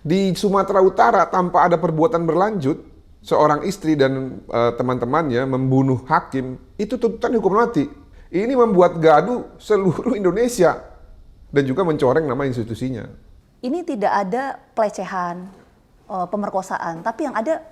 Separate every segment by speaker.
Speaker 1: Di Sumatera Utara tanpa ada perbuatan berlanjut, seorang istri dan teman-temannya membunuh hakim, itu tuntutan hukum mati. Ini membuat gaduh seluruh Indonesia dan juga mencoreng nama institusinya.
Speaker 2: Ini tidak ada pelecehan, pemerkosaan, tapi yang ada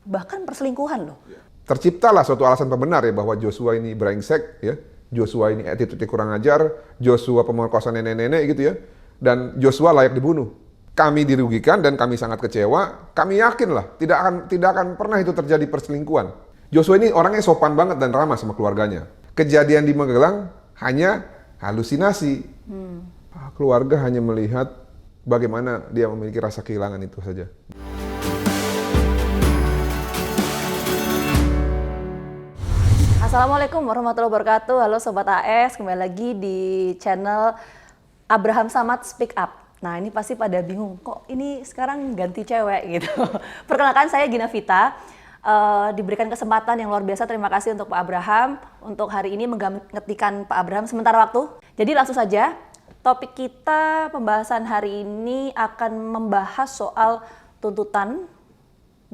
Speaker 2: bahkan perselingkuhan loh.
Speaker 1: Terciptalah suatu alasan pembenar ya bahwa Joshua ini brengsek ya, Joshua ini attitude-nya kurang ajar, Joshua pemerkosa nenek-nenek gitu ya, dan Joshua layak dibunuh. Kami dirugikan dan kami sangat kecewa. Kami yakin lah tidak akan pernah itu terjadi perselingkuhan. Joshua ini orangnya sopan banget dan ramah sama keluarganya. Kejadian di Magelang hanya halusinasi. Keluarga hanya melihat bagaimana dia memiliki rasa kehilangan itu saja.
Speaker 2: Assalamualaikum warahmatullahi wabarakatuh. Halo Sobat AS, kembali lagi di channel Abraham Samad Speak Up. Nah ini pasti pada bingung, kok ini sekarang ganti cewek gitu. Perkenalkan saya Gina Vita, diberikan kesempatan yang luar biasa, terima kasih untuk Pak Abraham. Untuk hari ini menggantikan Pak Abraham sementara waktu. Jadi langsung saja, topik kita pembahasan hari ini akan membahas soal tuntutan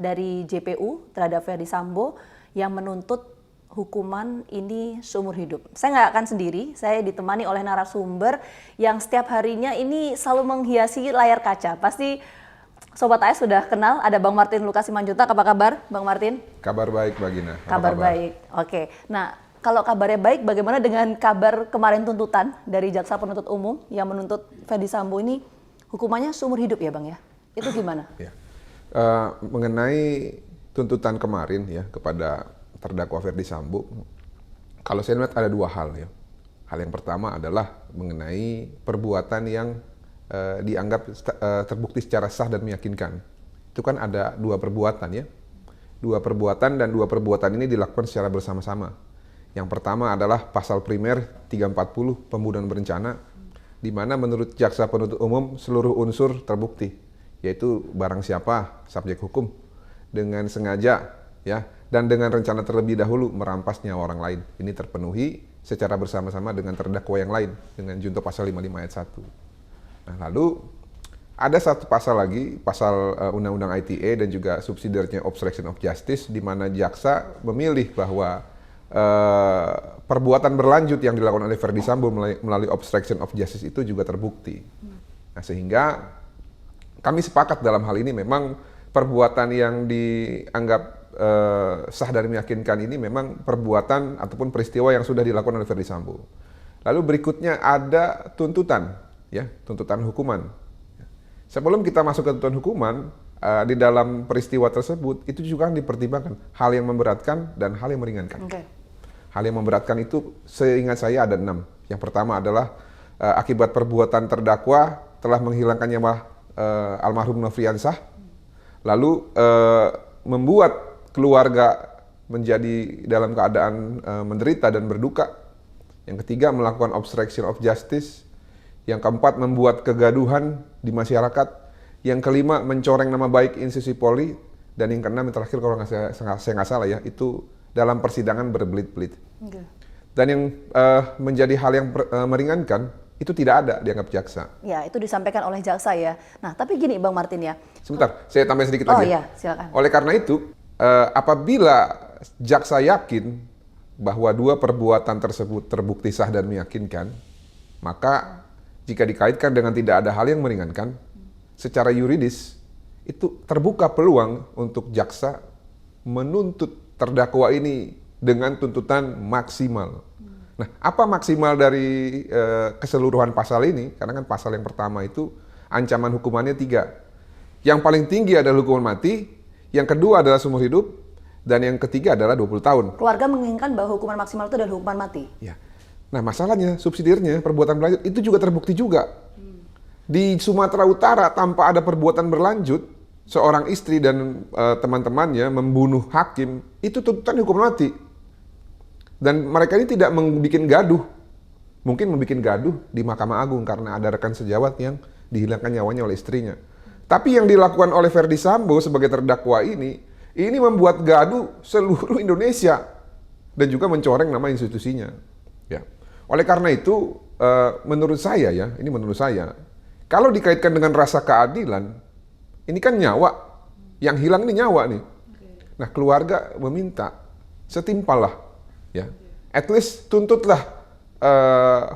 Speaker 2: dari JPU terhadap Ferdy Sambo yang menuntut hukuman ini seumur hidup. Saya nggak akan sendiri, saya ditemani oleh narasumber yang setiap harinya ini selalu menghiasi layar kaca. Pasti Sobat AS sudah kenal, ada Bang Martin Lucas Simanjuntak. Apa kabar Bang Martin?
Speaker 1: Kabar baik Mbak Gina.
Speaker 2: Kabar baik, oke. Nah kalau kabarnya baik, bagaimana dengan kabar kemarin tuntutan dari Jaksa Penuntut Umum yang menuntut Ferdy Sambo ini hukumannya seumur hidup ya Bang ya? Itu gimana?
Speaker 1: Ya. Mengenai tuntutan kemarin ya kepada terdakwa Ferdy Sambo, kalau saya lihat ada dua hal ya. Hal yang pertama adalah mengenai perbuatan yang dianggap terbukti secara sah dan meyakinkan. Itu kan ada dua perbuatan ya. Dua perbuatan dan dua perbuatan ini dilakukan secara bersama-sama. Yang pertama adalah pasal primer 340 pembunuhan berencana, di mana menurut Jaksa Penuntut Umum seluruh unsur terbukti, yaitu barang siapa, subjek hukum, dengan sengaja ya, dan dengan rencana terlebih dahulu merampas nyawa orang lain. Ini terpenuhi secara bersama-sama dengan terdakwa yang lain dengan junto pasal 55 ayat 1. Nah, lalu ada satu pasal lagi, pasal Undang-Undang ITE dan juga subsidiarnya obstruction of justice, di mana jaksa memilih bahwa perbuatan berlanjut yang dilakukan oleh Ferdy Sambo melalui obstruction of justice itu juga terbukti. Nah, sehingga kami sepakat dalam hal ini memang perbuatan yang dianggap sah dan meyakinkan ini memang perbuatan ataupun peristiwa yang sudah dilakukan oleh Ferdy Sambo. Lalu berikutnya ada tuntutan, ya, tuntutan hukuman. Sebelum kita masuk ke tuntutan hukuman, di dalam peristiwa tersebut itu juga dipertimbangkan hal yang memberatkan dan hal yang meringankan.
Speaker 2: Okay.
Speaker 1: Hal yang memberatkan itu seingat saya ada 6. Yang pertama adalah akibat perbuatan terdakwa telah menghilangkan nyawa almarhum Nofriansah, lalu membuat keluarga menjadi dalam keadaan menderita dan berduka. Yang ketiga, melakukan obstruction of justice. Yang keempat, membuat kegaduhan di masyarakat. Yang kelima, mencoreng nama baik institusi Polri. Dan yang keenam, yang terakhir kalau saya nggak salah ya, itu dalam persidangan berbelit-belit. Okay. Dan yang menjadi hal yang meringankan, itu tidak ada dianggap jaksa.
Speaker 2: Ya, itu disampaikan oleh jaksa ya. Nah, tapi gini Bang Martin ya.
Speaker 1: Sebentar, saya tambah sedikit lagi.
Speaker 2: Oh iya, silakan.
Speaker 1: Oleh karena itu, apabila jaksa yakin bahwa dua perbuatan tersebut terbukti sah dan meyakinkan, maka jika dikaitkan dengan tidak ada hal yang meringankan, secara yuridis itu terbuka peluang untuk jaksa menuntut terdakwa ini dengan tuntutan maksimal. Nah, apa maksimal dari keseluruhan pasal ini? Karena kan pasal yang pertama itu ancaman hukumannya 3. Yang paling tinggi adalah hukuman mati, yang kedua adalah seumur hidup, dan yang ketiga adalah 20 tahun.
Speaker 2: Keluarga menginginkan bahwa hukuman maksimal itu adalah hukuman mati. Ya.
Speaker 1: Nah, masalahnya subsidiarnya perbuatan berlanjut itu juga terbukti juga. Di Sumatera Utara tanpa ada perbuatan berlanjut, seorang istri dan teman-temannya membunuh hakim, itu tuntutan hukum mati. Dan mereka ini tidak membuat gaduh. Mungkin membuat gaduh di Mahkamah Agung karena ada rekan sejawat yang dihilangkan nyawanya oleh istrinya. Tapi yang dilakukan oleh Ferdy Sambo sebagai terdakwa ini membuat gaduh seluruh Indonesia dan juga mencoreng nama institusinya. Ya. Oleh karena itu, menurut saya ya, ini menurut saya, kalau dikaitkan dengan rasa keadilan, Ini kan nyawa, yang hilang ini nyawa nih. Nah, keluarga meminta setimpal lah, ya. At least tuntutlah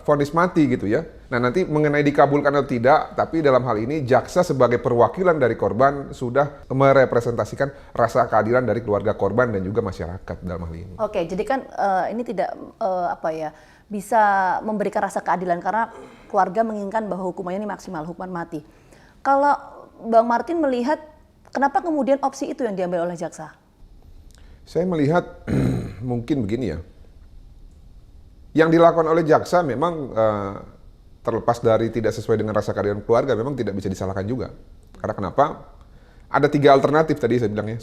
Speaker 1: vonis mati gitu ya. Nah, nanti mengenai dikabulkan atau tidak, tapi dalam hal ini jaksa sebagai perwakilan dari korban sudah merepresentasikan rasa keadilan dari keluarga korban dan juga masyarakat dalam hal ini.
Speaker 2: Oke, jadi kan ini tidak bisa memberikan rasa keadilan karena keluarga menginginkan bahwa hukumannya ini maksimal, hukuman mati. Kalau Bang Martin melihat kenapa kemudian opsi itu yang diambil oleh jaksa?
Speaker 1: Saya melihat mungkin begini ya. Yang dilakukan oleh jaksa memang terlepas dari tidak sesuai dengan rasa keadilan keluarga memang tidak bisa disalahkan juga. Karena kenapa? Ada 3 alternatif tadi saya bilangnya,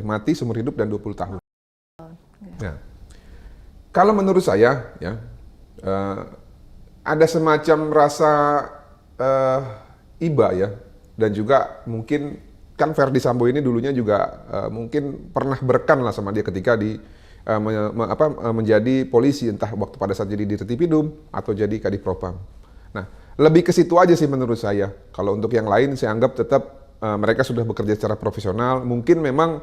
Speaker 1: mati, seumur hidup, dan 20 tahun. Nah, kalau menurut saya ya ada semacam rasa iba ya, dan juga mungkin kan Verdi Sambo ini dulunya juga mungkin pernah berekan lah sama dia ketika menjadi polisi, entah waktu pada saat jadi Dirtipidum atau jadi Kadif Propam. Nah, lebih ke situ aja sih menurut saya. Kalau untuk yang lain saya anggap tetap mereka sudah bekerja secara profesional. Mungkin memang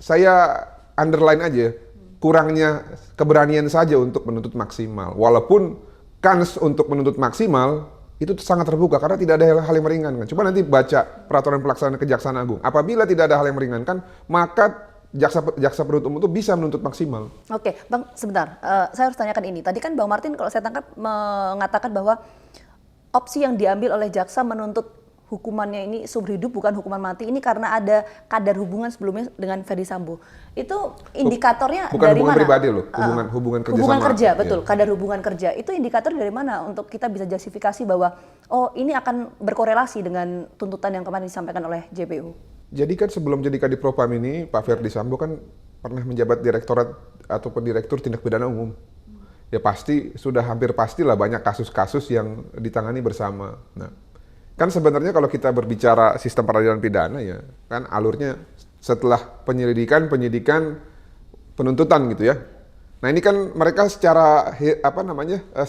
Speaker 1: saya underline aja kurangnya keberanian saja untuk menuntut maksimal. Walaupun kans untuk menuntut maksimal itu sangat terbuka karena tidak ada hal yang meringankan. Coba nanti baca peraturan pelaksanaan Kejaksaan Agung. Apabila tidak ada hal yang meringankan, maka jaksa penuntut umum itu bisa menuntut maksimal.
Speaker 2: Oke, Bang, sebentar. Saya harus tanyakan ini. Tadi kan Bang Martin kalau saya tangkap mengatakan bahwa opsi yang diambil oleh jaksa menuntut hukumannya ini seumur hidup bukan hukuman mati ini karena ada kadar hubungan sebelumnya dengan Verdi Sambo. Itu indikatornya
Speaker 1: bukan
Speaker 2: dari
Speaker 1: hubungan
Speaker 2: mana?
Speaker 1: Pribadi loh, hubungan kerja
Speaker 2: hubungan
Speaker 1: sama,
Speaker 2: kerja, betul.
Speaker 1: Ya.
Speaker 2: Kadar hubungan kerja. Itu indikator dari mana untuk kita bisa justifikasi bahwa oh ini akan berkorelasi dengan tuntutan yang kemarin disampaikan oleh JPU?
Speaker 1: Jadi kan sebelum jadi Kadif Propam ini, Pak Verdi Sambo kan pernah menjabat direktorat ataupun direktur tindak pidana umum. Ya pasti, sudah hampir pastilah banyak kasus-kasus yang ditangani bersama. Nah, kan sebenarnya kalau kita berbicara sistem peradilan pidana ya, kan alurnya setelah penyidikan, penuntutan gitu ya. Nah ini kan mereka secara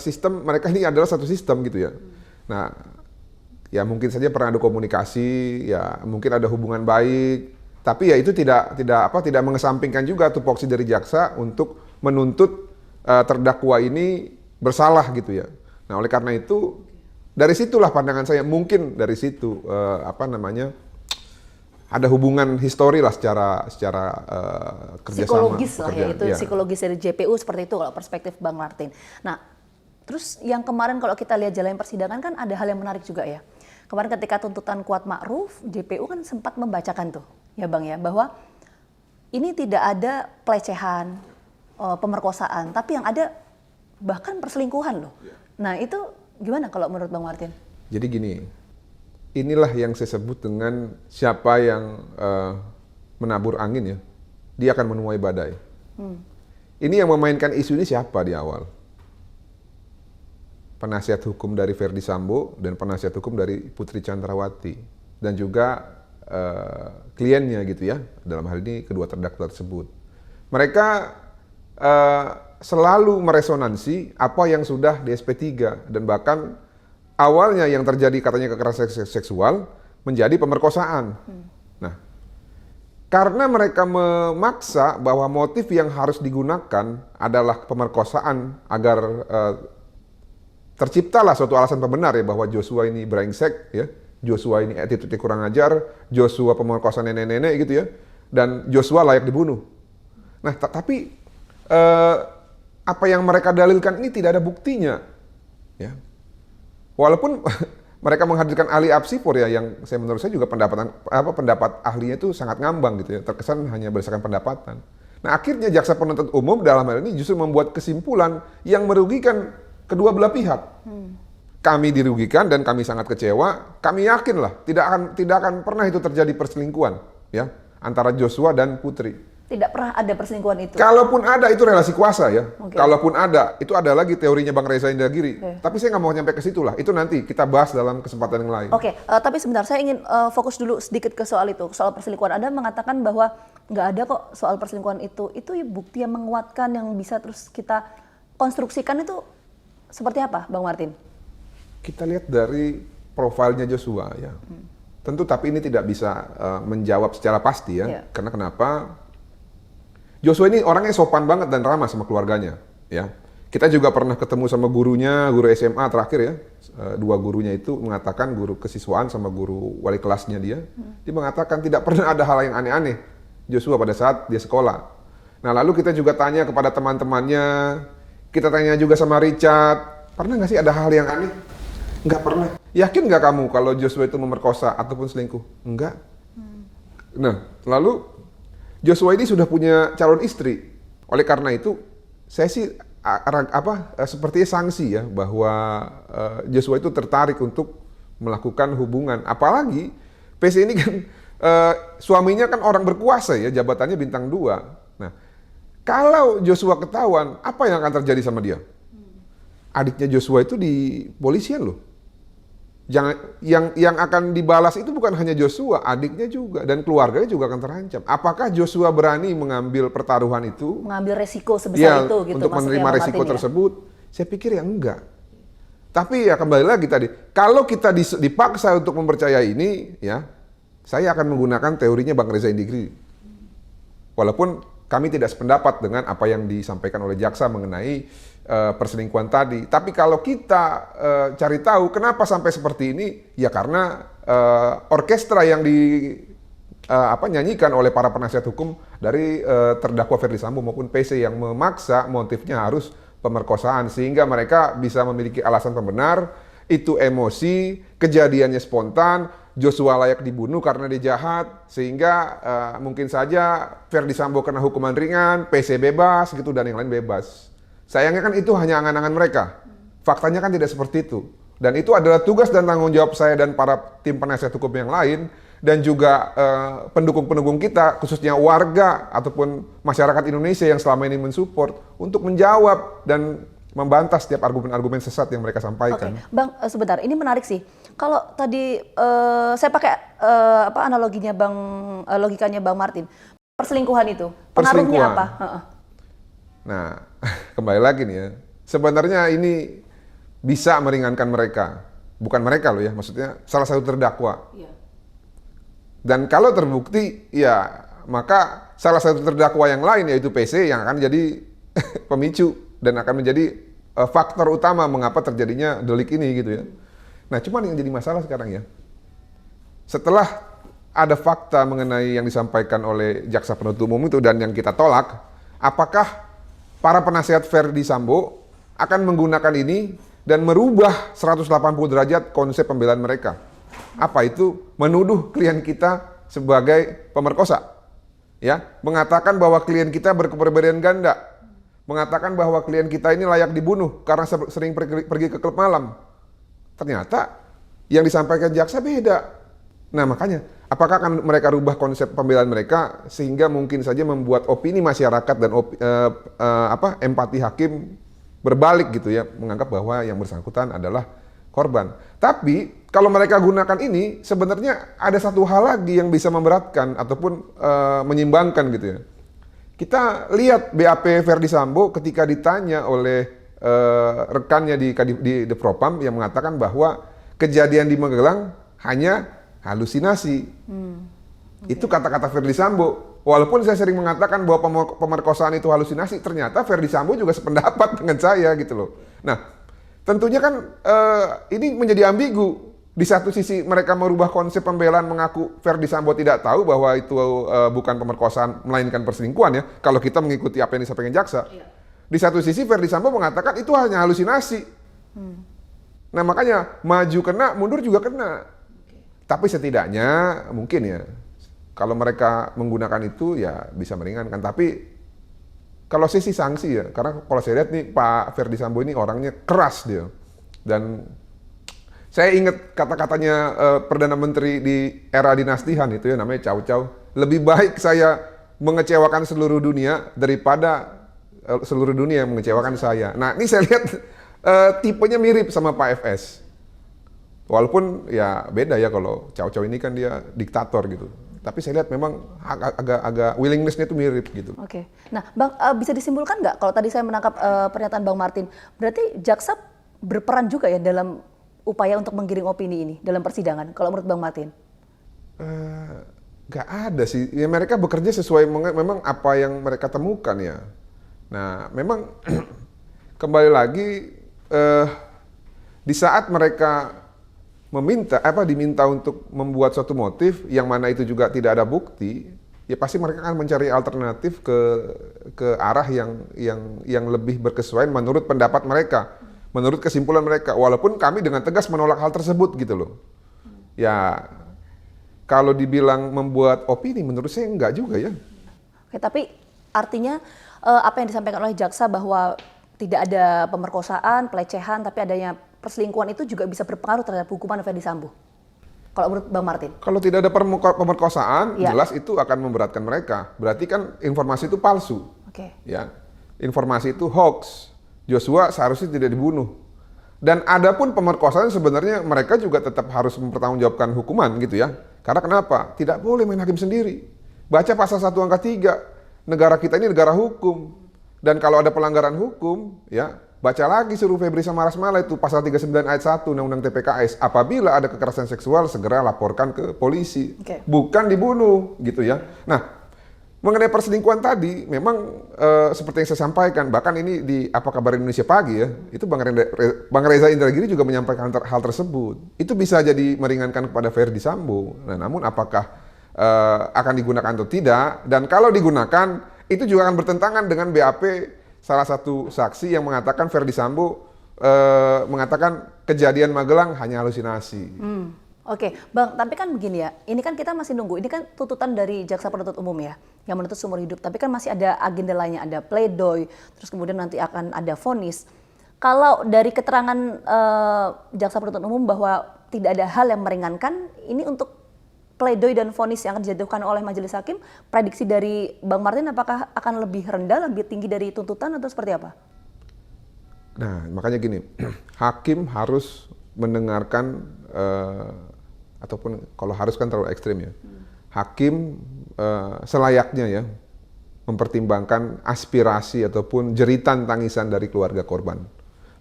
Speaker 1: sistem mereka ini adalah satu sistem gitu ya. Nah, ya mungkin saja pernah ada komunikasi, ya mungkin ada hubungan baik, tapi ya itu tidak mengesampingkan juga tupoksi dari jaksa untuk menuntut terdakwa ini bersalah gitu ya. Nah oleh karena itu dari situlah pandangan saya, mungkin dari situ ada hubungan histori lah secara kerjasama.
Speaker 2: Psikologis lah ya, itu ya. Psikologis dari JPU seperti itu kalau perspektif Bang Martin. Nah terus yang kemarin kalau kita lihat jalan persidangan kan ada hal yang menarik juga ya. Kemarin ketika tuntutan Kuat Ma'ruf, JPU kan sempat membacakan tuh, ya Bang ya, bahwa ini tidak ada pelecehan, pemerkosaan, tapi yang ada bahkan perselingkuhan loh. Nah itu gimana kalau menurut Bang Martin?
Speaker 1: Jadi gini, inilah yang saya sebut dengan siapa yang menabur angin ya, dia akan menuai badai. Ini yang memainkan isu ini siapa di awal? Penasihat hukum dari Verdi Sambo dan penasihat hukum dari Putri Chandrawati dan juga kliennya gitu ya, dalam hal ini kedua terdakwa tersebut. Mereka selalu meresonansi apa yang sudah di SP3 dan bahkan awalnya yang terjadi katanya kekerasan seksual menjadi pemerkosaan. Nah, karena mereka memaksa bahwa motif yang harus digunakan adalah pemerkosaan agar terciptalah suatu alasan pembenar ya bahwa Joshua ini brengsek ya, Joshua ini attitude-nya kurang ajar, Joshua pemerkosaan nenek-nenek gitu ya, dan Joshua layak dibunuh. Nah, tapi apa yang mereka dalilkan ini tidak ada buktinya, ya. Walaupun mereka menghadirkan ahli apsifor ya, yang menurut saya juga pendapat ahlinya itu sangat ngambang gitu ya, terkesan hanya berdasarkan pendapatan. Nah, akhirnya jaksa penuntut umum dalam hal ini justru membuat kesimpulan yang merugikan kedua belah pihak. Kami dirugikan dan kami sangat kecewa. Kami yakin lah tidak akan pernah itu terjadi perselingkuhan ya antara Joshua dan Putri.
Speaker 2: Tidak pernah ada perselingkuhan itu.
Speaker 1: Kalaupun ada itu relasi kuasa ya.
Speaker 2: Okay.
Speaker 1: Kalaupun ada itu ada lagi teorinya Bang Reza Indragiri. Okay. Tapi saya nggak mau nyampe ke situ lah. Itu nanti kita bahas dalam kesempatan yang lain.
Speaker 2: Oke, tapi sebentar saya ingin fokus dulu sedikit ke soal itu, soal perselingkuhan. Anda mengatakan bahwa nggak ada kok soal perselingkuhan itu. Itu ya bukti yang menguatkan yang bisa terus kita konstruksikan itu seperti apa, Bang Martin?
Speaker 1: Kita lihat dari profilnya Joshua ya. Tentu tapi ini tidak bisa menjawab secara pasti ya.
Speaker 2: Iya.
Speaker 1: Karena kenapa? Joshua ini orangnya sopan banget dan ramah sama keluarganya ya. Kita juga pernah ketemu sama gurunya, guru SMA terakhir ya. Dua gurunya itu mengatakan, guru kesiswaan sama guru wali kelasnya dia. Dia mengatakan tidak pernah ada hal yang aneh-aneh Joshua pada saat dia sekolah. Nah lalu kita juga tanya kepada teman-temannya, kita tanya juga sama Richard, pernah nggak sih ada hal yang aneh? Nggak pernah. Yakin nggak kamu kalau Joshua itu memerkosa ataupun selingkuh? Enggak. Nah lalu Joshua ini sudah punya calon istri. Oleh karena itu saya sih sepertinya sanksi ya bahwa Joshua itu tertarik untuk melakukan hubungan. Apalagi PC ini kan suaminya kan orang berkuasa ya, jabatannya bintang 2. Nah, kalau Joshua ketahuan, apa yang akan terjadi sama dia? Adiknya Joshua itu di polisian loh. Yang akan dibalas itu bukan hanya Joshua, adiknya juga dan keluarganya juga akan terancam. Apakah Joshua berani mengambil pertaruhan itu?
Speaker 2: Mengambil resiko sebesar itu gitu
Speaker 1: untuk menerima resiko tersebut? Saya pikir ya enggak. Tapi ya kembali lagi tadi, kalau kita dipaksa untuk mempercayai ini, ya saya akan menggunakan teorinya Bang Reza Indigri. Walaupun kami tidak sependapat dengan apa yang disampaikan oleh jaksa mengenai perselingkuhan tadi. Tapi kalau kita cari tahu kenapa sampai seperti ini, ya karena orkestra yang nyanyikan oleh para penasihat hukum dari terdakwa Ferdy Sambo maupun PC yang memaksa motifnya harus pemerkosaan, sehingga mereka bisa memiliki alasan pembenar, itu emosi, kejadiannya spontan, Joshua layak dibunuh karena dia jahat, sehingga mungkin saja Ferdy Sambo kena hukuman ringan, PC bebas gitu dan yang lain bebas. Sayangnya kan itu hanya angan-angan mereka. Faktanya kan tidak seperti itu. Dan itu adalah tugas dan tanggung jawab saya dan para tim penasihat hukum yang lain dan juga pendukung-pendukung kita, khususnya warga ataupun masyarakat Indonesia yang selama ini mensupport untuk menjawab dan membantah setiap argumen-argumen sesat yang mereka sampaikan.
Speaker 2: Oke. Bang, sebentar, ini menarik sih. Kalau tadi saya pakai analoginya logikanya Bang Martin, perselingkuhan itu pengaruhnya apa?
Speaker 1: Nah, kembali lagi nih ya. Sebenarnya ini bisa meringankan mereka, bukan mereka loh ya, maksudnya salah satu terdakwa. Iya. Dan kalau terbukti, ya maka salah satu terdakwa yang lain yaitu PC yang akan jadi pemicu dan akan menjadi faktor utama mengapa terjadinya delik ini gitu ya. Nah, cuman yang jadi masalah sekarang ya, setelah ada fakta mengenai yang disampaikan oleh jaksa penuntut umum itu dan yang kita tolak, apakah para penasihat Ferdy Sambo akan menggunakan ini dan merubah 180 derajat konsep pembelaan mereka? Apa itu? Menuduh klien kita sebagai pemerkosa. Ya, mengatakan bahwa klien kita berkepribadian ganda. Mengatakan bahwa klien kita ini layak dibunuh karena sering pergi ke klub malam. Ternyata yang disampaikan jaksa beda. Nah makanya, apakah akan mereka rubah konsep pembelaan mereka sehingga mungkin saja membuat opini masyarakat dan empati hakim berbalik gitu ya, menganggap bahwa yang bersangkutan adalah korban. Tapi kalau mereka gunakan ini, sebenarnya ada satu hal lagi yang bisa memberatkan ataupun menyimbangkan gitu ya. Kita lihat BAP Ferdy Sambo ketika ditanya oleh rekannya di The Propam yang mengatakan bahwa kejadian di Magelang hanya halusinasi. Okay. Itu kata-kata Ferdy Sambo. Walaupun saya sering mengatakan bahwa pemerkosaan itu halusinasi, ternyata Ferdy Sambo juga sependapat dengan saya gitu loh. Nah, tentunya kan ini menjadi ambigu. Di satu sisi mereka merubah konsep pembelaan, mengaku Ferdy Sambo tidak tahu bahwa itu bukan pemerkosaan melainkan perselingkuhan ya. Kalau kita mengikuti apa yang disampaikan jaksa. Iya. Di satu sisi Ferdy Sambo mengatakan itu hanya halusinasi. Nah makanya maju kena, mundur juga kena. Tapi setidaknya mungkin ya, kalau mereka menggunakan itu ya bisa meringankan. Tapi kalau sisi sanksi ya, karena kalau saya lihat nih Pak Ferdy Sambo ini orangnya keras dia. Dan saya ingat kata-katanya Perdana Menteri di era dinastihan itu ya, namanya Chow Chow. Lebih baik saya mengecewakan seluruh dunia daripada seluruh dunia yang mengecewakan saya. Nah ini saya lihat tipenya mirip sama Pak FS. Walaupun ya beda ya, kalau Chow Chow ini kan dia diktator gitu. Tapi saya lihat memang agak willingness-nya itu mirip gitu.
Speaker 2: Oke. Nah, Bang, bisa disimpulkan nggak kalau tadi saya menangkap pernyataan Bang Martin, berarti jaksa berperan juga ya dalam upaya untuk menggiring opini ini dalam persidangan, kalau menurut Bang Martin?
Speaker 1: Nggak ada sih. Ya, mereka bekerja sesuai memang apa yang mereka temukan ya. Nah, memang kembali lagi di saat mereka diminta untuk membuat suatu motif yang mana itu juga tidak ada bukti, ya pasti mereka akan mencari alternatif ke arah yang lebih berkesesuaian menurut pendapat mereka, menurut kesimpulan mereka. Walaupun kami dengan tegas menolak hal tersebut gitu loh. Ya kalau dibilang membuat opini, menurut saya enggak juga ya.
Speaker 2: Oke, tapi artinya apa yang disampaikan oleh jaksa bahwa tidak ada pemerkosaan, pelecehan, tapi adanya perselingkuhan itu juga bisa berpengaruh terhadap hukuman Ferdy Sambo. Kalau menurut Bang Martin?
Speaker 1: Kalau tidak ada pemerkosaan,
Speaker 2: ya,
Speaker 1: jelas itu akan memberatkan mereka. Berarti kan informasi itu palsu.
Speaker 2: Oke.
Speaker 1: Ya, informasi itu hoax. Joshua seharusnya tidak dibunuh. Dan adapun pemerkosaan sebenarnya mereka juga tetap harus mempertanggungjawabkan hukuman gitu ya. Karena kenapa? Tidak boleh main hakim sendiri. Baca pasal 1 angka 3. Negara kita ini negara hukum. Dan kalau ada pelanggaran hukum, ya baca lagi suruh Febri Samaras-Mala itu pasal 39 ayat 1 Undang-Undang TPKS. Apabila ada kekerasan seksual, segera laporkan ke polisi. Bukan dibunuh gitu ya. Nah, mengenai perselingkuhan tadi, memang seperti yang saya sampaikan, bahkan ini di Apa Kabar Indonesia Pagi ya, itu Bang Reza Indragiri juga menyampaikan hal tersebut. Itu bisa jadi meringankan kepada Ferdy Sambo. Nah, namun apakah akan digunakan atau tidak? Dan kalau digunakan, itu juga akan bertentangan dengan BAP salah satu saksi yang mengatakan Ferdy Sambo mengatakan kejadian Magelang hanya halusinasi.
Speaker 2: Oke, Bang, tapi kan begini ya, ini kan kita masih nunggu, ini kan tuntutan dari jaksa penuntut umum ya, yang menuntut seumur hidup, tapi kan masih ada agenda lainnya, ada pledoi, terus kemudian nanti akan ada vonis. Kalau dari keterangan jaksa penuntut umum bahwa tidak ada hal yang meringankan, ini untuk pledoi dan vonis yang akan dijatuhkan oleh majelis hakim, prediksi dari Bang Martin apakah akan lebih rendah, lebih tinggi dari tuntutan atau seperti apa?
Speaker 1: Nah, makanya gini, hakim harus mendengarkan ataupun kalau harus kan terlalu ekstrim ya. Hakim selayaknya ya mempertimbangkan aspirasi ataupun jeritan tangisan dari keluarga korban.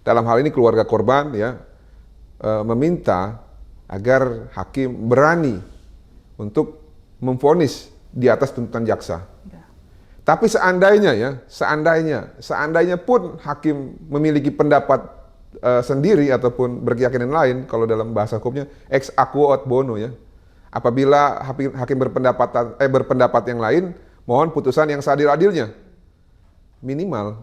Speaker 1: Dalam hal ini keluarga korban ya meminta agar hakim berani untuk memvonis di atas tuntutan jaksa. Tapi seandainya pun hakim memiliki pendapat sendiri ataupun berkeyakinan lain, kalau dalam bahasa hukumnya ex aequo aut bono ya. Apabila hakim berpendapat yang lain, mohon putusan yang seadil-adilnya. Minimal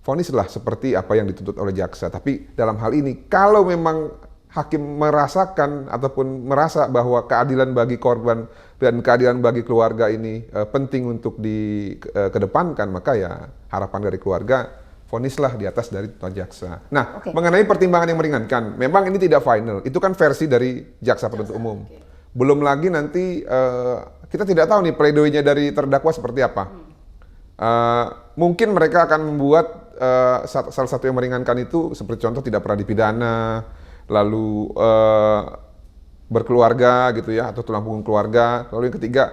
Speaker 1: vonislah seperti apa yang dituntut oleh jaksa. Tapi dalam hal ini kalau memang hakim merasakan ataupun merasa bahwa keadilan bagi korban dan keadilan bagi keluarga ini penting untuk dikedepankan, maka ya harapan dari keluarga vonislah di atas dari tuntutan jaksa. Nah, mengenai pertimbangan yang meringankan, memang ini tidak final. Itu kan versi dari jaksa penuntut umum. Belum lagi nanti kita tidak tahu nih pledoinya dari terdakwa seperti apa. Mungkin mereka akan membuat salah satu yang meringankan itu seperti contoh tidak pernah dipidana, lalu berkeluarga gitu ya, atau tulang punggung keluarga. Lalu yang ketiga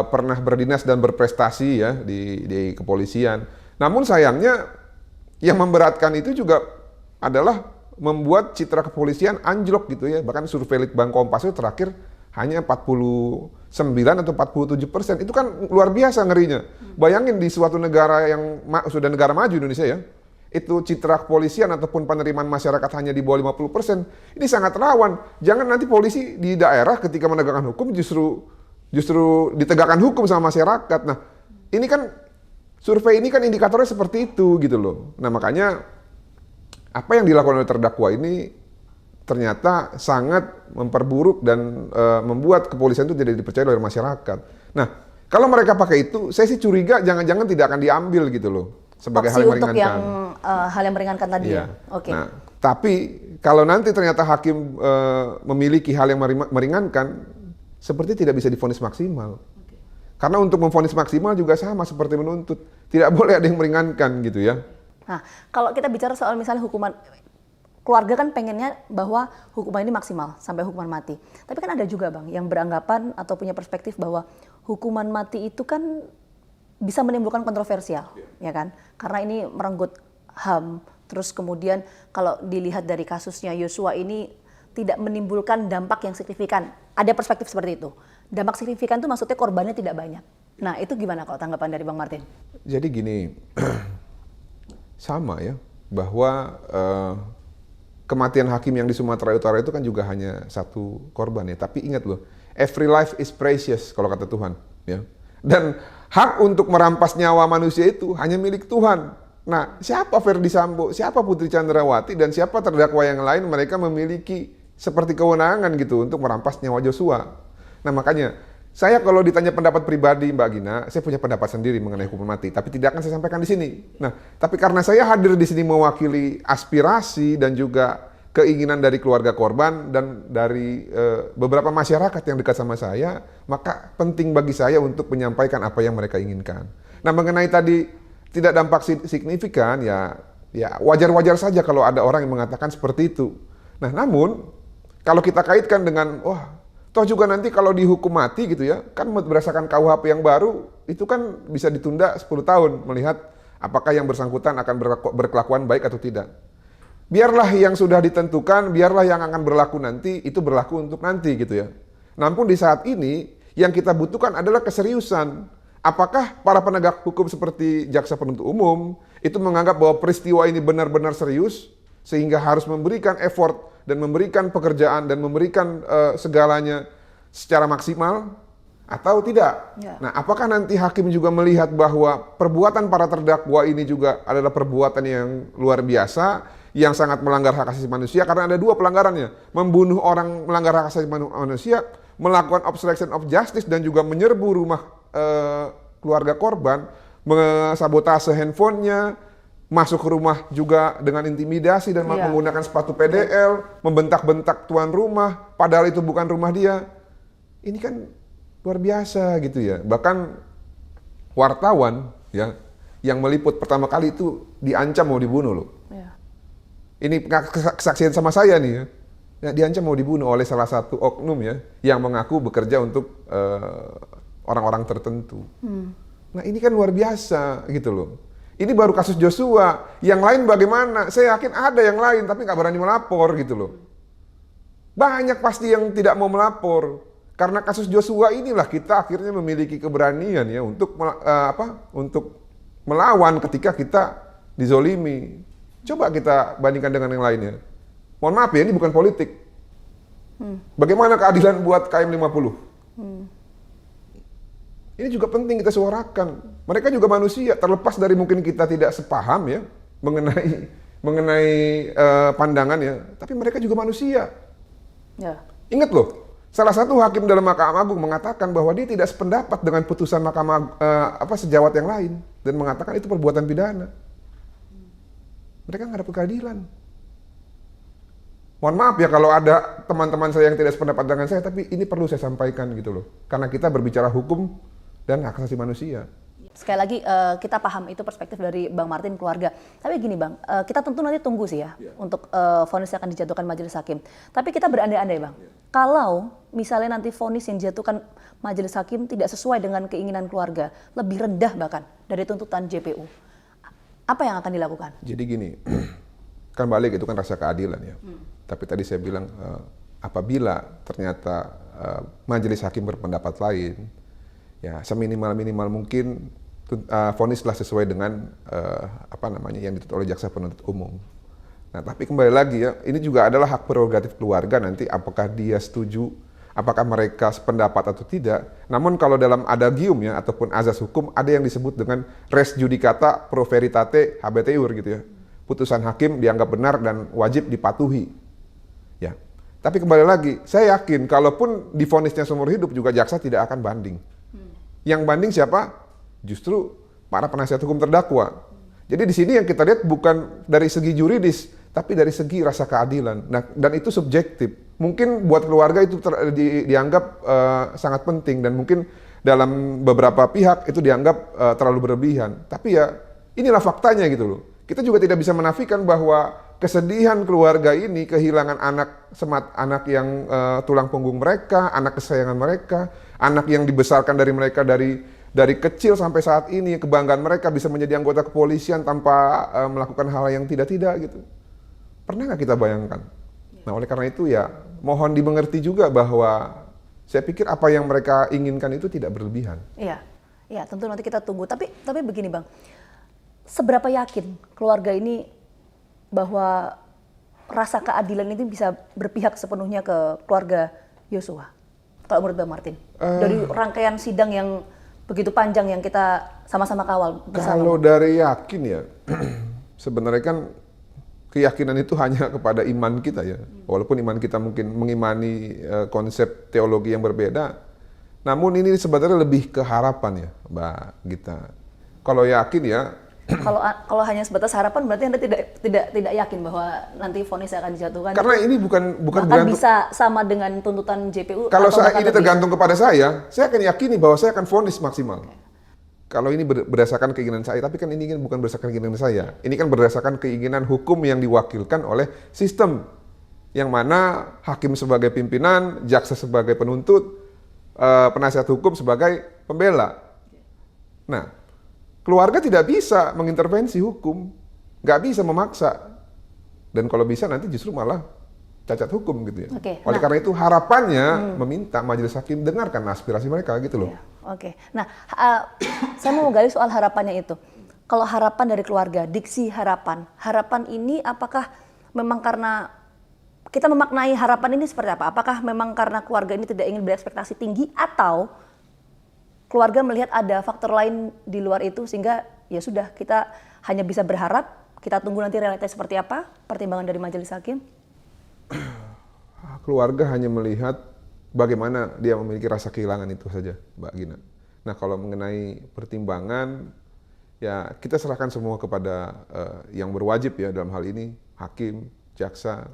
Speaker 1: pernah berdinas dan berprestasi ya di kepolisian. Namun sayangnya yang memberatkan itu juga adalah membuat citra kepolisian anjlok gitu ya. Bahkan survei Litbang Kompas itu terakhir hanya 49 atau 47%. Itu kan luar biasa ngerinya. Bayangin di suatu negara yang sudah negara maju Indonesia ya, itu citra kepolisian ataupun penerimaan masyarakat hanya di bawah 50%, ini sangat rawan. Jangan nanti polisi di daerah ketika menegakkan hukum justru ditegakkan hukum sama masyarakat. Nah, ini kan survei ini kan indikatornya seperti itu gitu loh. Nah, makanya apa yang dilakukan oleh terdakwa ini ternyata sangat memperburuk dan membuat kepolisian itu tidak dipercaya oleh masyarakat. Nah, kalau mereka pakai itu, saya sih curiga jangan-jangan tidak akan diambil gitu loh sebagai hal yang meringankan.
Speaker 2: Hal yang meringankan tadi ya.
Speaker 1: Oke. Nah, tapi kalau nanti ternyata hakim memiliki hal yang meringankan, seperti tidak bisa divonis maksimal. Karena untuk memvonis maksimal juga sama seperti menuntut, tidak boleh ada yang meringankan gitu ya.
Speaker 2: Nah, kalau kita bicara soal misalnya hukuman, keluarga kan pengennya bahwa hukuman ini maksimal sampai hukuman mati. Tapi kan ada juga Bang yang beranggapan atau punya perspektif bahwa hukuman mati itu kan bisa menimbulkan kontroversial, ya kan? Karena ini merenggut HAM, Terus kemudian kalau dilihat dari kasusnya Yosua ini tidak menimbulkan dampak yang signifikan. Ada perspektif seperti itu. Dampak signifikan itu maksudnya korbannya tidak banyak. Nah itu gimana kalau tanggapan dari Bang Martin?
Speaker 1: Jadi gini, sama ya, bahwa kematian hakim yang di Sumatera Utara itu kan juga hanya satu korban ya. Tapi ingat loh, every life is precious kalau kata Tuhan. Ya. Dan hak untuk merampas nyawa manusia itu hanya milik Tuhan. Nah, siapa Ferdy Sambo, siapa Putri Chandrawati, dan siapa terdakwa yang lain, mereka memiliki seperti kewenangan gitu untuk merampas nyawa Joshua. Nah makanya, saya kalau ditanya pendapat pribadi Mbak Gina, saya punya pendapat sendiri mengenai hukuman mati, tapi tidak akan saya sampaikan di sini. Nah, tapi karena saya hadir di sini mewakili aspirasi dan juga keinginan dari keluarga korban dan dari beberapa masyarakat yang dekat sama saya, maka penting bagi saya untuk menyampaikan apa yang mereka inginkan. Nah, mengenai tadi tidak dampak signifikan, ya wajar-wajar saja kalau ada orang yang mengatakan seperti itu. Nah, namun kalau kita kaitkan dengan, toh juga nanti kalau dihukum mati gitu ya, kan berdasarkan KUHP yang baru, itu kan bisa ditunda 10 tahun melihat apakah yang bersangkutan akan berkelakuan baik atau tidak. Biarlah yang sudah ditentukan, biarlah yang akan berlaku nanti, itu berlaku untuk nanti gitu ya. Namun di saat ini, yang kita butuhkan adalah keseriusan. Apakah para penegak hukum seperti jaksa penuntut umum, itu menganggap bahwa peristiwa ini benar-benar serius, sehingga harus memberikan effort dan memberikan pekerjaan dan memberikan segalanya secara maksimal atau tidak. Ya. Nah, apakah nanti hakim juga melihat bahwa perbuatan para terdakwa ini juga adalah perbuatan yang luar biasa, yang sangat melanggar hak asasi manusia, karena ada dua pelanggarannya. Membunuh orang melanggar hak asasi manusia, melakukan obstruction of justice dan juga menyerbu rumah keluarga korban, mensabotase handphonenya, masuk ke rumah juga dengan intimidasi dan menggunakan sepatu PDL, membentak-bentak tuan rumah, padahal itu bukan rumah dia. Ini kan luar biasa gitu ya. Bahkan wartawan ya yang meliput pertama kali itu diancam mau dibunuh loh. Ya. Ini kesaksian sama saya nih ya. Diancam mau dibunuh oleh salah satu oknum ya yang mengaku bekerja untuk orang-orang tertentu. Nah ini kan luar biasa gitu loh. Ini baru kasus Joshua, yang lain bagaimana? Saya yakin ada yang lain, tapi nggak berani melapor gitu loh. Banyak pasti yang tidak mau melapor. Karena kasus Joshua inilah kita akhirnya memiliki keberanian ya untuk untuk melawan ketika kita dizolimi. Coba kita bandingkan dengan yang lainnya. Mohon maaf ya, ini bukan politik. Bagaimana keadilan buat KM 50? Ini juga penting kita suarakan. Mereka juga manusia, terlepas dari mungkin kita tidak sepaham ya mengenai pandangan ya, tapi mereka juga manusia. Ya. Ingat loh, salah satu hakim dalam Mahkamah Agung mengatakan bahwa dia tidak sependapat dengan putusan Mahkamah sejawat yang lain dan mengatakan itu perbuatan pidana. Mereka nggak dapat keadilan. Mohon maaf ya kalau ada teman-teman saya yang tidak sependapat dengan saya, tapi ini perlu saya sampaikan gitu loh, karena kita berbicara hukum dan hak asasi manusia.
Speaker 2: Sekali lagi kita paham itu perspektif dari Bang Martin keluarga. Tapi gini Bang, kita tentu nanti tunggu sih ya untuk vonis yang akan dijatuhkan majelis hakim. Tapi kita berandai-andai Bang, kalau misalnya nanti vonis yang dijatuhkan majelis hakim tidak sesuai dengan keinginan keluarga, lebih rendah bahkan dari tuntutan JPU, apa yang akan dilakukan?
Speaker 1: Jadi gini, kan balik itu kan rasa keadilan ya. Tapi tadi saya bilang apabila ternyata majelis hakim berpendapat lain, ya seminimal-minimal mungkin vonislah sesuai dengan yang dituntut oleh jaksa penuntut umum. Nah, tapi kembali lagi ya, ini juga adalah hak prerogatif keluarga nanti apakah dia setuju, apakah mereka sependapat atau tidak. Namun kalau dalam adagium ya ataupun azas hukum ada yang disebut dengan res judicata pro veritate habeteur gitu ya. Putusan hakim dianggap benar dan wajib dipatuhi. Ya. Tapi kembali lagi, saya yakin kalaupun divonisnya seumur hidup juga jaksa tidak akan banding. Yang banding siapa? Justru para penasihat hukum terdakwa. Jadi di sini yang kita lihat bukan dari segi juridis, tapi dari segi rasa keadilan. Nah, dan itu subjektif. Mungkin buat keluarga itu dianggap sangat penting dan mungkin dalam beberapa pihak itu dianggap terlalu berlebihan. Tapi ya inilah faktanya gitu loh. Kita juga tidak bisa menafikan bahwa kesedihan keluarga ini kehilangan anak yang tulang punggung mereka, anak kesayangan mereka, anak yang dibesarkan dari mereka dari dari kecil sampai saat ini kebanggaan mereka bisa menjadi anggota kepolisian tanpa melakukan hal yang tidak-tidak gitu. Pernah nggak kita bayangkan? Nah, oleh karena itu ya mohon dimengerti juga bahwa saya pikir apa yang mereka inginkan itu tidak berlebihan.
Speaker 2: Iya, ya tentu nanti kita tunggu. Tapi begini Bang, seberapa yakin keluarga ini bahwa rasa keadilan ini bisa berpihak sepenuhnya ke keluarga Yosua? Kalau menurut Bang Martin, dari rangkaian sidang yang begitu panjang yang kita sama-sama kawal bersama.
Speaker 1: Kalau dari yakin ya, sebenarnya kan keyakinan itu hanya kepada iman kita ya. Walaupun iman kita mungkin mengimani konsep teologi yang berbeda, namun ini sebenarnya lebih ke harapan ya, Mbak Gita. Kalau yakin ya.
Speaker 2: Kalau hanya sebatas harapan berarti Anda tidak yakin bahwa nanti vonis akan dijatuhkan.
Speaker 1: Karena ini bukan
Speaker 2: bahkan bisa sama dengan tuntutan JPU.
Speaker 1: Kalau
Speaker 2: atau
Speaker 1: ini tergantung kepada saya akan yakini bahwa saya akan vonis maksimal. Okay. Kalau ini berdasarkan keinginan saya, tapi kan ini bukan berdasarkan keinginan saya. Ini kan berdasarkan keinginan hukum yang diwakilkan oleh sistem. Yang mana hakim sebagai pimpinan, jaksa sebagai penuntut, penasihat hukum sebagai pembela. Nah, keluarga tidak bisa mengintervensi hukum, nggak bisa memaksa. Dan kalau bisa nanti justru malah cacat hukum gitu ya.
Speaker 2: Okay,
Speaker 1: oleh karena itu harapannya meminta majelis hakim dengarkan aspirasi mereka gitu loh.
Speaker 2: Iya, Oke. Nah, saya mau gali soal harapannya itu. Kalau harapan dari keluarga, diksi harapan ini apakah memang karena kita memaknai harapan ini seperti apa? Apakah memang karena keluarga ini tidak ingin berekspektasi tinggi atau keluarga melihat ada faktor lain di luar itu sehingga ya sudah kita hanya bisa berharap, kita tunggu nanti realitanya seperti apa, pertimbangan dari majelis hakim?
Speaker 1: Keluarga hanya melihat bagaimana dia memiliki rasa kehilangan itu saja, Mbak Gina. Nah, kalau mengenai pertimbangan, ya kita serahkan semua kepada yang berwajib ya dalam hal ini, hakim, jaksa.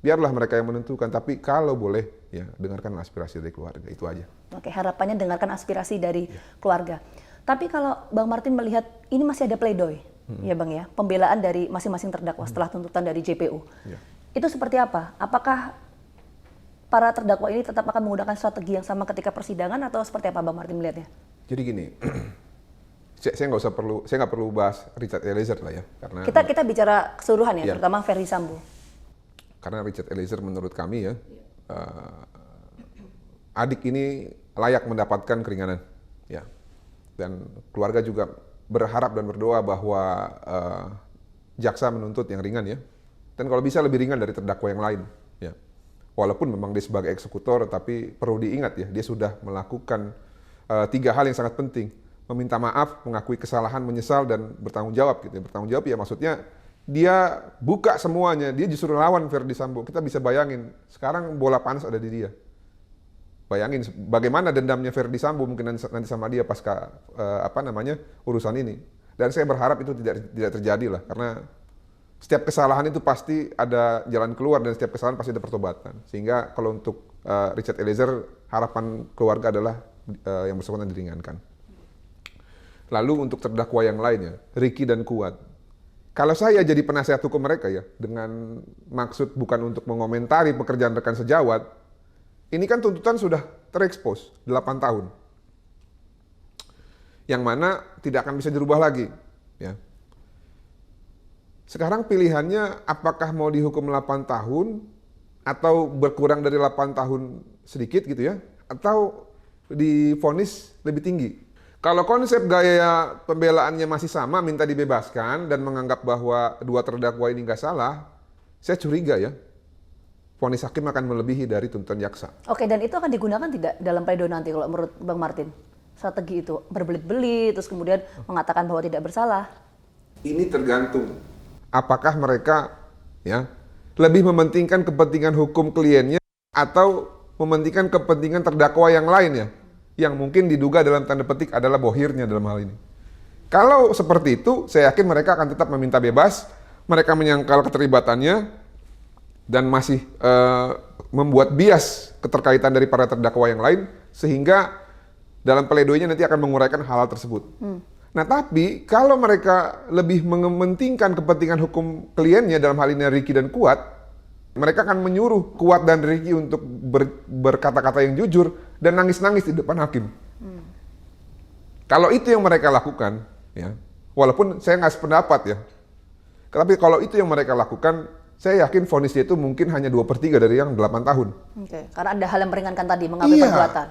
Speaker 1: Biarlah mereka yang menentukan, tapi kalau boleh ya dengarkan aspirasi dari keluarga, itu aja.
Speaker 2: Oke, harapannya dengarkan aspirasi dari keluarga. Tapi kalau Bang Martin melihat ini masih ada pledoi, ya Bang ya, pembelaan dari masing-masing terdakwa setelah tuntutan dari JPU. Itu seperti apa? Apakah para terdakwa ini tetap akan menggunakan strategi yang sama ketika persidangan atau seperti apa Bang Martin melihatnya?
Speaker 1: Jadi gini, saya nggak perlu bahas Richard Eliezer lah ya, karena
Speaker 2: kita bicara keseluruhan ya, terutama Ferdy Sambo.
Speaker 1: Karena Richard Eliezer menurut kami ya, adik ini layak mendapatkan keringanan, ya. Dan keluarga juga berharap dan berdoa bahwa jaksa menuntut yang ringan ya. Dan kalau bisa lebih ringan dari terdakwa yang lain, ya. Walaupun memang dia sebagai eksekutor, tapi perlu diingat ya, dia sudah melakukan 3 hal yang sangat penting: meminta maaf, mengakui kesalahan, menyesal, dan bertanggung jawab gitu. Bertanggung jawab ya maksudnya dia buka semuanya, dia justru lawan Ferdy Sambo. Kita bisa bayangin, sekarang bola panas ada di dia. Bayangin bagaimana dendamnya Ferdy Sambo mungkin nanti sama dia pasca urusan ini. Dan saya berharap itu tidak terjadi lah, karena setiap kesalahan itu pasti ada jalan keluar dan setiap kesalahan pasti ada pertobatan. Sehingga kalau untuk Richard Eliezer, harapan keluarga adalah yang bersangkutan diringankan. Lalu untuk terdakwa yang lainnya, Ricky dan Kuat. Kalau saya jadi penasihat hukum mereka ya, dengan maksud bukan untuk mengomentari pekerjaan rekan sejawat, ini kan tuntutan sudah terekspos 8 tahun. Yang mana tidak akan bisa dirubah lagi. Ya. Sekarang pilihannya apakah mau dihukum 8 tahun, atau berkurang dari 8 tahun sedikit gitu ya, atau divonis lebih tinggi. Kalau konsep gaya pembelaannya masih sama, minta dibebaskan dan menganggap bahwa 2 terdakwa ini nggak salah, saya curiga ya, vonis hakim akan melebihi dari tuntutan jaksa.
Speaker 2: Oke, dan itu akan digunakan tidak dalam pledoi nanti kalau menurut Bang Martin? Strategi itu berbelit-belit, terus kemudian mengatakan bahwa tidak bersalah?
Speaker 1: Ini tergantung. Apakah mereka ya lebih mementingkan kepentingan hukum kliennya atau mementingkan kepentingan terdakwa yang lain ya, yang mungkin diduga dalam tanda petik adalah bohirnya dalam hal ini. Kalau seperti itu, saya yakin mereka akan tetap meminta bebas, mereka menyangkal keterlibatannya, dan masih membuat bias keterkaitan dari para terdakwa yang lain, sehingga dalam pledoinya nanti akan menguraikan hal-hal tersebut. Nah tapi, kalau mereka lebih mementingkan kepentingan hukum kliennya, dalam hal ini Ricky dan Kuat, mereka akan menyuruh Kuat dan Ricky untuk berkata-kata yang jujur dan nangis-nangis di depan hakim. Kalau itu yang mereka lakukan, ya, walaupun saya nggak sependapat ya, tapi kalau itu yang mereka lakukan, saya yakin vonisnya itu mungkin hanya 2/3 dari yang 8 tahun.
Speaker 2: Oke, karena ada hal yang meringankan tadi, mengakui
Speaker 1: Iya.
Speaker 2: perbuatan.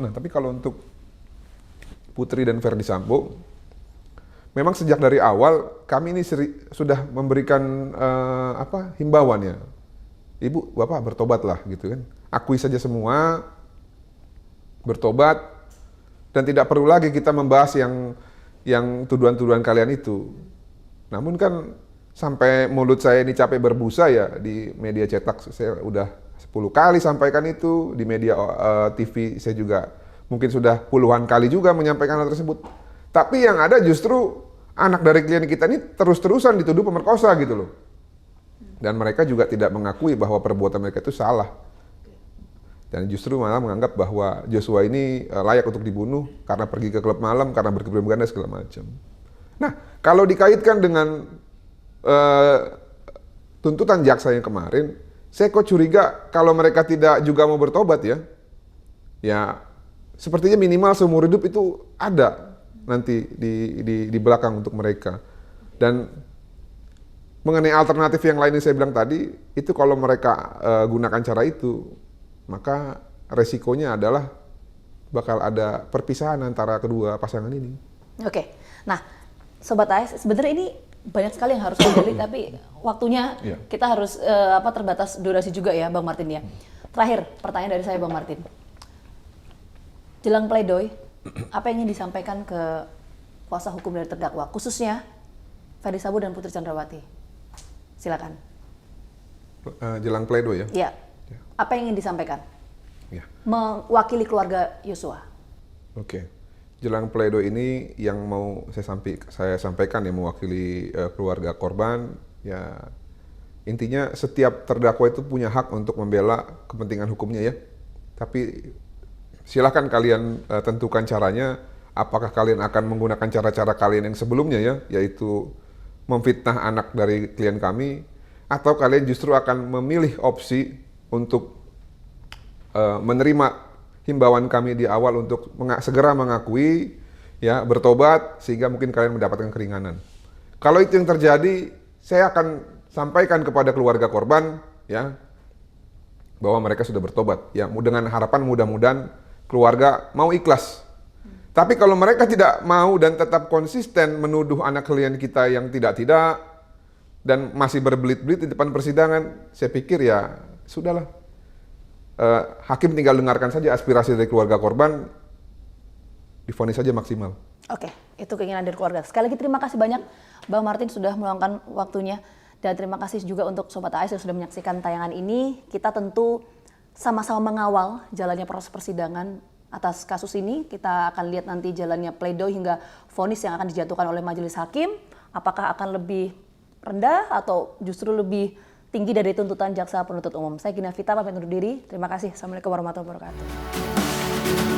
Speaker 1: Nah, tapi kalau untuk Putri dan Verdi Sambo, memang sejak dari awal kami ini sudah memberikan himbauan ya. Ibu, Bapak bertobatlah gitu kan. Akui saja semua, bertobat, dan tidak perlu lagi kita membahas yang tuduhan-tuduhan kalian itu. Namun kan sampai mulut saya ini capek berbusa ya di media cetak, saya udah 10 kali sampaikan itu, di media TV saya juga mungkin sudah puluhan kali juga menyampaikan hal tersebut. Tapi yang ada justru anak dari klien kita ini terus-terusan dituduh pemerkosa gitu loh. Dan mereka juga tidak mengakui bahwa perbuatan mereka itu salah. Dan justru malah menganggap bahwa Joshua ini layak untuk dibunuh karena pergi ke klub malam, karena berkebun-kebunan dan segala macam. Nah, kalau dikaitkan dengan tuntutan jaksa yang kemarin, saya kok curiga kalau mereka tidak juga mau bertobat ya sepertinya minimal seumur hidup itu ada nanti di belakang untuk mereka. Dan mengenai alternatif yang lain yang saya bilang tadi, itu kalau mereka gunakan cara itu, maka resikonya adalah bakal ada perpisahan antara kedua pasangan ini.
Speaker 2: Oke, nah Sobat AS, sebenarnya ini banyak sekali yang harus digali, tapi waktunya kita harus terbatas durasi juga ya Bang Martin ya. Terakhir, pertanyaan dari saya Bang Martin. Jelang pledoi, apa yang ingin disampaikan ke kuasa hukum dari terdakwa, khususnya Verdi Sambo dan Putri Chandrawati? Silakan.
Speaker 1: Jelang pledoi ya?
Speaker 2: Iya. Apa yang ingin disampaikan?
Speaker 1: Ya.
Speaker 2: Mewakili keluarga Yosua.
Speaker 1: Oke. Jelang pledoi ini yang mau saya sampaikan yang mewakili keluarga korban, ya intinya setiap terdakwa itu punya hak untuk membela kepentingan hukumnya ya. Tapi silakan kalian tentukan caranya. Apakah kalian akan menggunakan cara-cara kalian yang sebelumnya ya, yaitu memfitnah anak dari klien kami, atau kalian justru akan memilih opsi untuk menerima himbauan kami di awal untuk segera mengakui, ya, bertobat, sehingga mungkin kalian mendapatkan keringanan. Kalau itu yang terjadi, saya akan sampaikan kepada keluarga korban, ya, bahwa mereka sudah bertobat, ya, dengan harapan mudah-mudahan keluarga mau ikhlas. Tapi kalau mereka tidak mau dan tetap konsisten menuduh anak klien kita yang tidak-tidak dan masih berbelit-belit di depan persidangan, saya pikir ya sudahlah. Hakim tinggal dengarkan saja aspirasi dari keluarga korban, divonis saja maksimal.
Speaker 2: Oke, itu keinginan dari keluarga. Sekali lagi terima kasih banyak Bang Martin sudah meluangkan waktunya, dan terima kasih juga untuk Sobat AS yang sudah menyaksikan tayangan ini. Kita tentu sama-sama mengawal jalannya proses persidangan atas kasus ini. Kita akan lihat nanti jalannya pledoi hingga vonis yang akan dijatuhkan oleh majelis hakim. Apakah akan lebih rendah atau justru lebih tinggi dari tuntutan jaksa penuntut umum. Saya Gina Vita pamit undur diri. Terima kasih. Assalamualaikum warahmatullahi wabarakatuh.